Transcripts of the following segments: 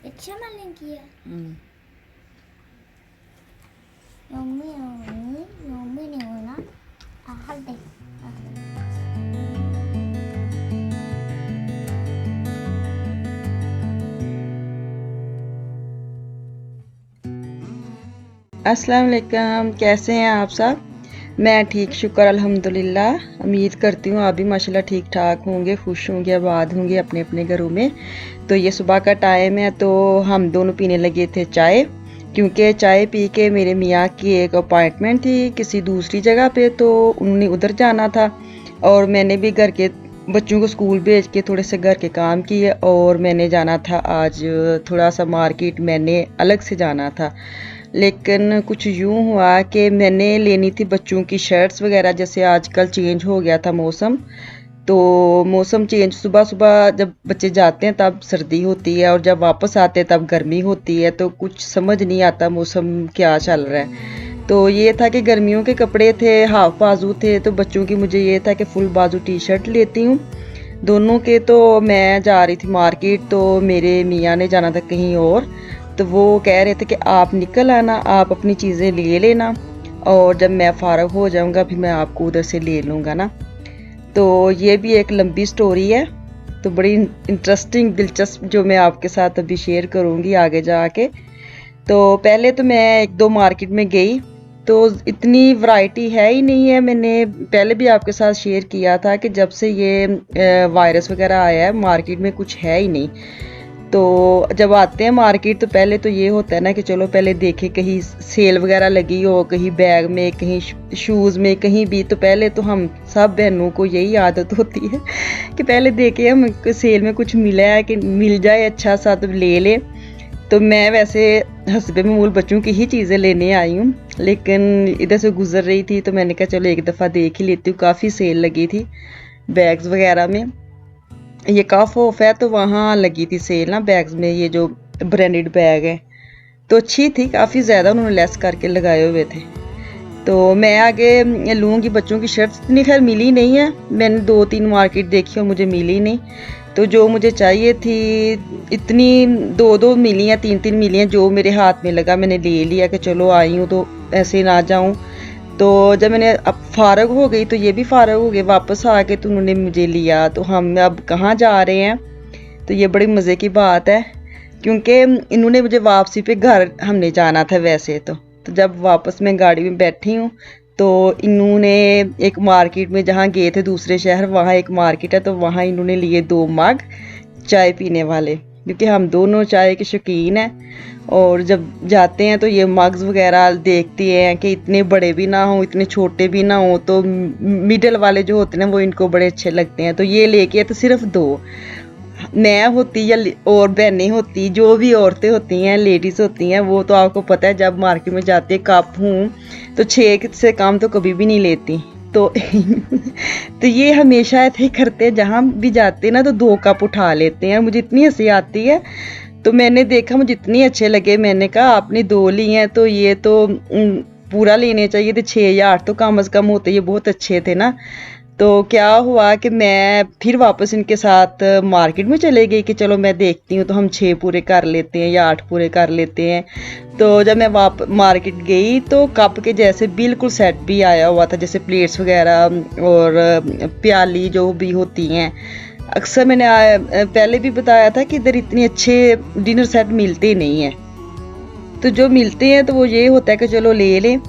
अच्छा मैंने किया हम्म। मम्मी मम्मी मम्मी नहीं होना आहर दे अस्सलाम वालेकुम, कैसे हैं आप सब? मैं ठीक, शुक्र अल्हम्दुलिल्लाह। उम्मीद करती हूँ आप भी माशाल्लाह ठीक ठाक होंगे, खुश होंगे, आबाद होंगे अपने अपने घरों में। तो ये सुबह का टाइम है, तो हम दोनों पीने लगे थे चाय, क्योंकि चाय पी के मेरे मियाँ की एक अपॉइंटमेंट थी किसी दूसरी जगह पे, तो उन्होंने उधर जाना था और मैंने भी घर के बच्चों को स्कूल भेज के थोड़े से घर के काम किए और मैंने जाना था आज थोड़ा सा मार्केट, मैंने अलग से जाना था। लेकिन कुछ यूँ हुआ कि मैंने लेनी थी बच्चों की शर्ट्स वगैरह, जैसे आजकल चेंज हो गया था मौसम, तो मौसम चेंज, सुबह सुबह जब बच्चे जाते हैं तब सर्दी होती है और जब वापस आते हैं तब गर्मी होती है, तो कुछ समझ नहीं आता मौसम क्या चल रहा है। तो ये था कि गर्मियों के कपड़े थे, हाफ बाजू थे, तो बच्चों की मुझे ये था कि फुल बाजू टी शर्ट लेती हूँ दोनों के। तो मैं जा रही थी मार्केट, तो मेरे मियाँ ने जाना था कहीं और, तो वो कह रहे थे कि आप निकल आना, आप अपनी चीज़ें ले लेना और जब मैं फ़ारग हो जाऊँगा फिर मैं आपको उधर से ले लूँगा ना। तो ये भी एक लंबी स्टोरी है, तो बड़ी इंटरेस्टिंग दिलचस्प, जो मैं आपके साथ अभी शेयर करूँगी आगे जाके। तो पहले तो मैं एक दो मार्केट में गई, तो इतनी वैरायटी है ही नहीं है। मैंने पहले भी आपके साथ शेयर किया था कि जब से ये वायरस वगैरह आया है मार्केट में कुछ है ही नहीं। तो जब आते हैं मार्केट तो पहले तो ये होता है ना कि चलो पहले देखें कहीं सेल वगैरह लगी हो, कहीं बैग में, कहीं शूज़ में, कहीं भी। तो पहले तो हम सब बहनों को यही आदत होती है कि पहले देखें हम सेल में कुछ मिला है कि मिल जाए अच्छा सा तो ले ले। तो मैं वैसे हस्बे मूल बच्चों की ही चीज़ें लेने आई हूँ, लेकिन इधर से गुजर रही थी तो मैंने कहा चलो एक दफ़ा देख ही लेती हूँ। काफ़ी सेल लगी थी बैग्स वगैरह में, ये कफ ऑफ है तो वहाँ लगी थी सेल ना बैग्स में, ये जो ब्रांडेड बैग है तो अच्छी थी, काफ़ी ज़्यादा उन्होंने लेस करके लगाए हुए थे। तो मैं आगे लूँगी बच्चों की शर्ट्स, इतनी खैर मिली नहीं है, मैंने 2-3 मार्केट देखी और मुझे मिली नहीं। तो जो मुझे चाहिए थी इतनी 2-2 मिली हैं, 3-3 मिली हैं, जो मेरे हाथ में लगा मैंने ले लिया कि चलो आई हूँ तो ऐसे ना जाऊँ। तो जब मैंने अब फ़ारग हो गई तो ये भी फ़ारग हो गए, वापस आ के तो उन्होंने मुझे लिया। तो हम अब कहाँ जा रहे हैं, तो ये बड़ी मज़े की बात है, क्योंकि इन्होंने मुझे वापसी पे घर हमने जाना था वैसे तो जब वापस मैं गाड़ी में बैठी हूँ तो इन्होंने एक मार्केट में, जहाँ गए थे दूसरे शहर, वहाँ एक मार्केट है, तो वहाँ इन्होंने लिए 2 मग चाय पीने वाले, क्योंकि हम दोनों चाय के शौकीन हैं। और जब जाते हैं तो ये मग्स वगैरह देखते हैं कि इतने बड़े भी ना हों, इतने छोटे भी ना हों, तो मिडल वाले जो होते हैं वो इनको बड़े अच्छे लगते हैं। तो ये लेके तो सिर्फ 2, मैं होती या और बहनें होती, जो भी औरतें होती हैं, लेडीज़ होती हैं, वो तो आपको पता है जब मार्केट में जाती है कप हूँ तो 6 से कम तो कभी भी नहीं लेती। तो तो ये हमेशा ऐसे करते हैं, जहाँ भी जाते हैं ना तो 2 कप उठा लेते हैं। मुझे इतनी हंसी आती है, तो मैंने देखा मुझे इतने अच्छे लगे, मैंने कहा आपने 2 ली हैं तो ये तो पूरा लेने चाहिए थे, 6 या 8 तो कम से कम होते, ये बहुत अच्छे थे ना। तो क्या हुआ कि मैं फिर वापस इनके साथ मार्केट में चले गई कि चलो मैं देखती हूँ तो हम 6 पूरे कर लेते हैं या 8 पूरे कर लेते हैं। तो जब मैं मार्केट गई तो कप के जैसे बिल्कुल सेट भी आया हुआ था, जैसे प्लेट्स वगैरह और प्याली जो भी होती हैं। अक्सर मैंने पहले भी बताया था कि इधर इतने अच्छे डिनर सेट मिलते नहीं हैं, तो जो मिलते हैं तो वो ये होता है कि चलो ले लें।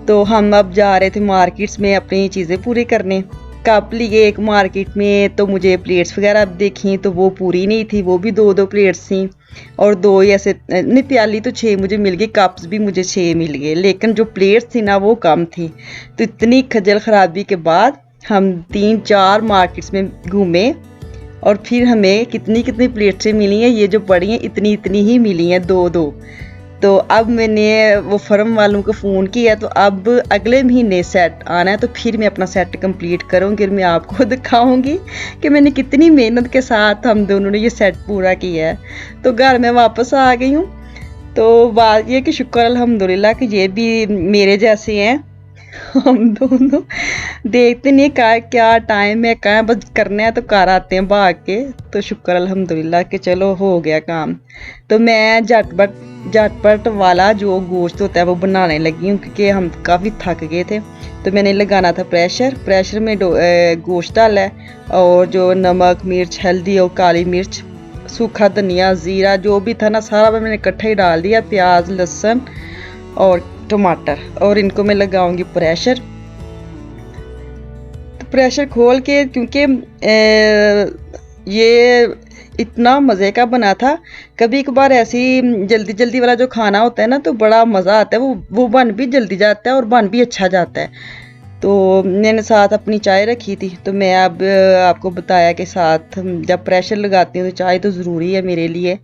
तो हम अब जा रहे थे मार्केट्स में अपनी चीज़ें पूरी करने। कप लिए एक मार्केट में, तो मुझे प्लेट्स वगैरह देखी तो वो पूरी नहीं थी, वो भी 2-2 प्लेट्स थी और 2 ही ऐसे, नहीं प्याली तो 6 मुझे मिल गई, कप्स भी मुझे 6 मिल गए, लेकिन जो प्लेट्स थी ना वो कम थी। तो इतनी खज्जल ख़राबी के बाद हम 3-4 मार्केट्स में घूमे और फिर हमें कितनी कितनी प्लेट्सें मिली हैं, ये जो पड़ी हैं इतनी इतनी ही मिली हैं, 2-2। तो अब मैंने वो फर्म वालों को फ़ोन किया, तो अब अगले महीने सेट आना है, तो फिर मैं अपना सेट कंप्लीट करूँगी और मैं आपको दिखाऊँगी कि मैंने कितनी मेहनत के साथ हम दोनों ने ये सेट पूरा किया है। तो घर में वापस आ गई हूँ। तो बात ये कि शुक्र अल्हम्दुलिल्लाह कि ये भी मेरे जैसे हैं, हम दोनों देखते नहीं क्या क्या टाइम है, क्या बस करना है तो कर आते हैं भाग के। तो शुक्र अल्हम्दुलिल्लाह कि चलो हो गया काम। तो मैं झटपट वाला जो गोश्त होता है वो बनाने लगी हूँ, क्योंकि हम काफ़ी थक गए थे। तो मैंने लगाना था प्रेशर में गोश्त डाला है, और जो नमक मिर्च हल्दी और काली मिर्च सूखा धनिया ज़ीरा जो भी था ना सारा मैंने इकट्ठा ही डाल दिया, प्याज लहसुन और टमाटर, और इनको मैं लगाऊंगी प्रेशर। तो प्रेशर खोल के, क्योंकि ये इतना मज़े का बना था। कभी कभार ऐसी जल्दी जल्दी वाला जो खाना होता है ना तो बड़ा मज़ा आता है, वो बन भी जल्दी जाता है और बन भी अच्छा जाता है। तो मैंने साथ अपनी चाय रखी थी, तो मैं अब आपको बताया कि साथ जब प्रेशर लगाती हूँ तो चाय तो ज़रूरी है मेरे लिए।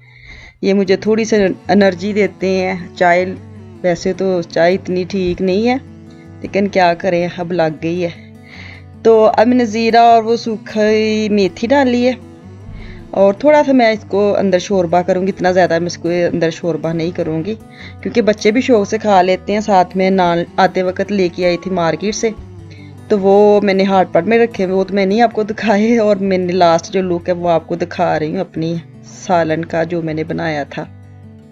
ये मुझे थोड़ी सी एनर्जी देते हैं चाय। वैसे तो चाय इतनी ठीक नहीं है, लेकिन क्या करें अब लग गई है। तो अब मैंने ज़ीरा और वो सूखी मेथी डाली है, और थोड़ा सा मैं इसको अंदर शोरबा करूँगी, इतना ज़्यादा मैं इसको अंदर शोरबा नहीं करूँगी, क्योंकि बच्चे भी शौक से खा लेते हैं। साथ में नान आते वक्त लेके आई थी मार्केट से, तो वो मैंने हॉट पॉट में रखे हुए, वो तो मैं नहीं आपको दिखाए, और मैंने लास्ट जो लुक है वो आपको दिखा रही हूँ अपनी सालन का जो मैंने बनाया था।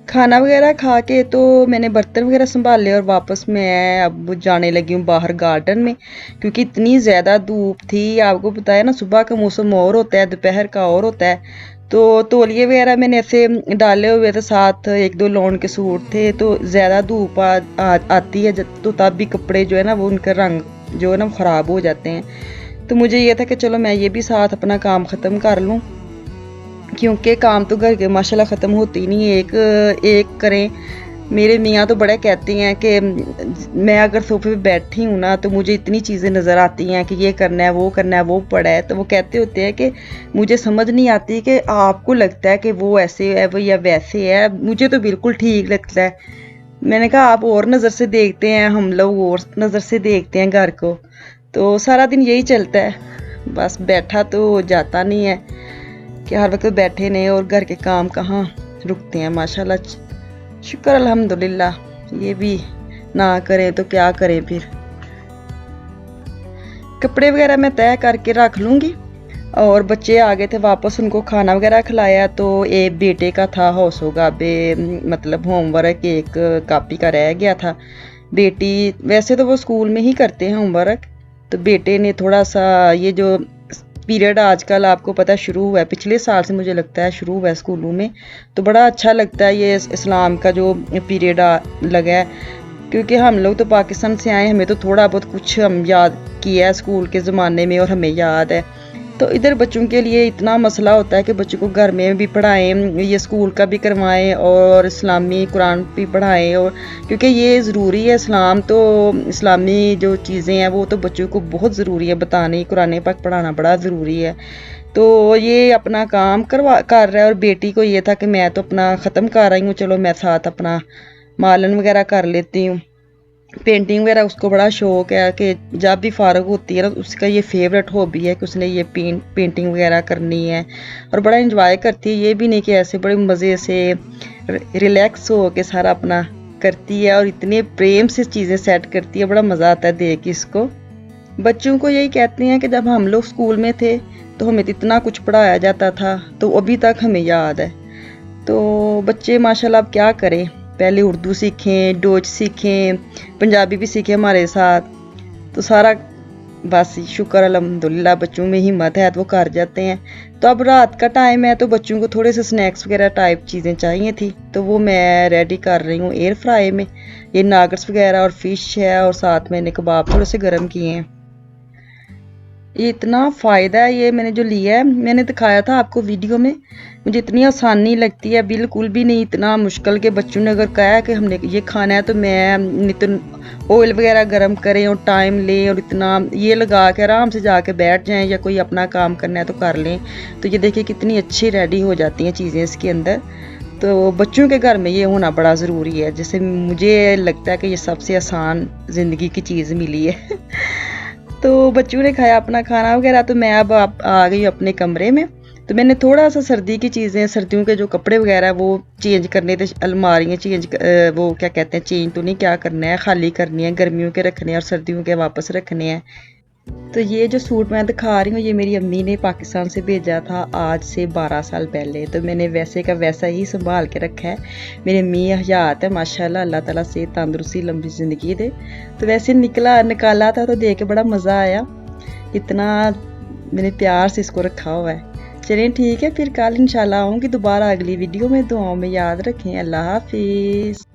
खाना वगैरह खा के तो मैंने बर्तन वगैरह संभाले, और वापस मैं अब जाने लगी हूँ बाहर गार्डन में, क्योंकि इतनी ज़्यादा धूप थी। आपको बताया ना सुबह का मौसम और होता है, दोपहर का और होता है। तो तौलिए वगैरह मैंने ऐसे डाले हुए थे, साथ एक दो लॉन के सूट थे। तो ज़्यादा धूप आती है तो तब भी कपड़े जो है ना वो उनका रंग जो है ना ख़राब हो जाते हैं। तो मुझे ये था कि चलो मैं ये भी साथ अपना काम ख़त्म कर लूँ, क्योंकि काम तो घर के माशाल्लाह ख़त्म होते ही नहीं, एक एक करें। मेरे मियाँ तो बड़ा कहती हैं कि मैं अगर सोफे पे बैठी हूँ ना तो मुझे इतनी चीज़ें नज़र आती हैं कि ये करना है वो करना है वो पड़ा है। तो वो कहते होते हैं कि मुझे समझ नहीं आती कि आपको लगता है कि वो ऐसे है वो या वैसे है, मुझे तो बिल्कुल ठीक लगता है। मैंने कहा आप और नज़र से देखते हैं, हम लोग और नज़र से देखते हैं घर को। तो सारा दिन यही चलता है, बस बैठा तो जाता नहीं है कि हर वक्त बैठे नहीं, और घर के काम कहाँ रुकते हैं। माशाल्लाह शुक्र अल्हम्दुलिल्लाह, ये भी ना करें तो क्या करें फिर। कपड़े वगैरह मैं तय करके रख लूँगी, और बच्चे आ गए थे वापस, उनको खाना वगैरह खिलाया। तो एक बेटे का था हौसो गाबे, मतलब होमवर्क एक कॉपी का रह गया था। बेटी वैसे तो वो स्कूल में ही करते हैं होमवर्क, तो बेटे ने थोड़ा सा ये जो पीरियड आजकल आपको पता है शुरू हुआ है, पिछले साल से मुझे लगता है शुरू हुआ है स्कूलों में, तो बड़ा अच्छा लगता है ये इस्लाम का जो पीरियड लगा है। क्योंकि हम लोग तो पाकिस्तान से आए, हमें तो थोड़ा बहुत कुछ हम याद किया है स्कूल के ज़माने में और हमें याद है। तो इधर बच्चों के लिए इतना मसला होता है कि बच्चों को घर में भी पढ़ाएं, ये स्कूल का भी करवाएं और इस्लामी कुरान भी पढ़ाएं, और क्योंकि ये ज़रूरी है। इस्लाम तो इस्लामी जो चीज़ें हैं वो तो बच्चों को बहुत ज़रूरी है बतानी, कुरान पाक पढ़ाना बड़ा ज़रूरी है। तो ये अपना काम कर रहा है, और बेटी को ये था कि मैं तो अपना ख़त्म कर रही हूँ, चलो मैं साथ अपना मालन वगैरह कर लेती हूँ। पेंटिंग वगैरह उसको बड़ा शौक है कि जब भी फारग होती है ना उसका ये फेवरेट हॉबी है कि उसने ये पेंटिंग वगैरह करनी है, और बड़ा इंजॉय करती है। ये भी नहीं कि ऐसे बड़े मज़े से रिलैक्स हो के सारा अपना करती है, और इतने प्रेम से चीज़ें सेट करती है, बड़ा मज़ा आता है देख के इसको। बच्चों को यही कहते हैं कि जब हम लोग स्कूल में थे तो हमें इतना कुछ पढ़ाया जाता था, तो अभी तक हमें याद है। तो बच्चे माशाल्लाह अब क्या करें, पहले उर्दू सीखें, डोच सीखें, पंजाबी भी सीखें हमारे साथ, तो सारा बस शुक्र अल्हम्दुलिल्लाह बच्चों में हिम्मत है तो वो कर जाते हैं। तो अब रात का टाइम है तो बच्चों को थोड़े से स्नैक्स वगैरह टाइप चीज़ें चाहिए थी, तो वो मैं रेडी कर रही हूँ एयर फ्राई में। ये नागट्स वगैरह और फ़िश है, और साथ मैंने कबाब थोड़े से गर्म किए हैं। ये इतना फ़ायदा है, ये मैंने जो लिया है मैंने दिखाया था आपको वीडियो में, मुझे इतनी आसानी लगती है, बिल्कुल भी नहीं इतना मुश्किल के बच्चों ने अगर कहा है कि हमने ये खाना है तो मैं नहीं तो ऑयल वगैरह गर्म करें और टाइम लें और इतना ये लगा के आराम से जाके बैठ जाएं, या कोई अपना काम करना है तो कर लें। तो ये देखिए कितनी अच्छी रेडी हो जाती हैं चीज़ें इसके अंदर। तो बच्चों के घर में ये होना बड़ा ज़रूरी है, जैसे मुझे लगता है कि ये सबसे आसान ज़िंदगी की चीज़ मिली है। तो बच्चों ने खाया अपना खाना वगैरह, तो मैं अब आ गई अपने कमरे में। तो मैंने थोड़ा सा सर्दी की चीज़ें, सर्दियों के जो कपड़े वगैरह वो चेंज करने थे, अलमारियाँ चेंज वो क्या कहते हैं चेंज तो नहीं, क्या करना है खाली करनी है, गर्मियों के रखने हैं और सर्दियों के वापस रखने हैं। तो ये जो सूट मैं दिखा रही हूँ ये मेरी अम्मी ने पाकिस्तान से भेजा था आज से 12 साल पहले। तो मैंने वैसे का वैसा ही संभाल के रखा है। मेरी अम्मी हयात है माशाल्लाह, अल्लाह ताला से तंदुरुस्ती लंबी ज़िंदगी दे। तो वैसे निकाला था तो देख के बड़ा मज़ा आया, इतना मैंने प्यार से इसको रखा हुआ है। चलिए ठीक है, फिर कल इंशाल्लाह आऊँगी दोबारा अगली वीडियो में। दुआओं में याद रखें। अल्लाह हाफिज़।